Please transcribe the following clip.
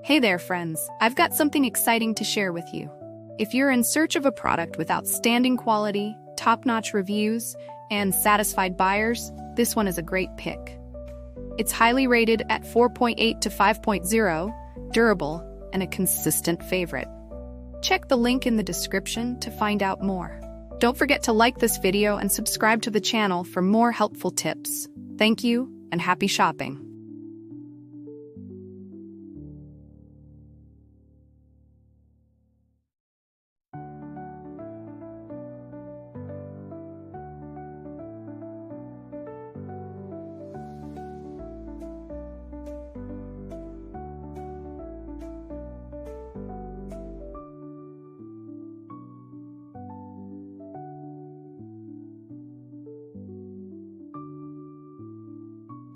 Hey there, friends. I've got something exciting to share with you. If you're in search of a product with outstanding quality, top-notch reviews, and satisfied buyers, this one is a great pick. It's highly rated at 4.8 to 5.0, durable, and a consistent favorite. Check the link in the description to find out more. Don't forget to like this video and subscribe to the channel for more helpful tips. Thank you, and happy shopping!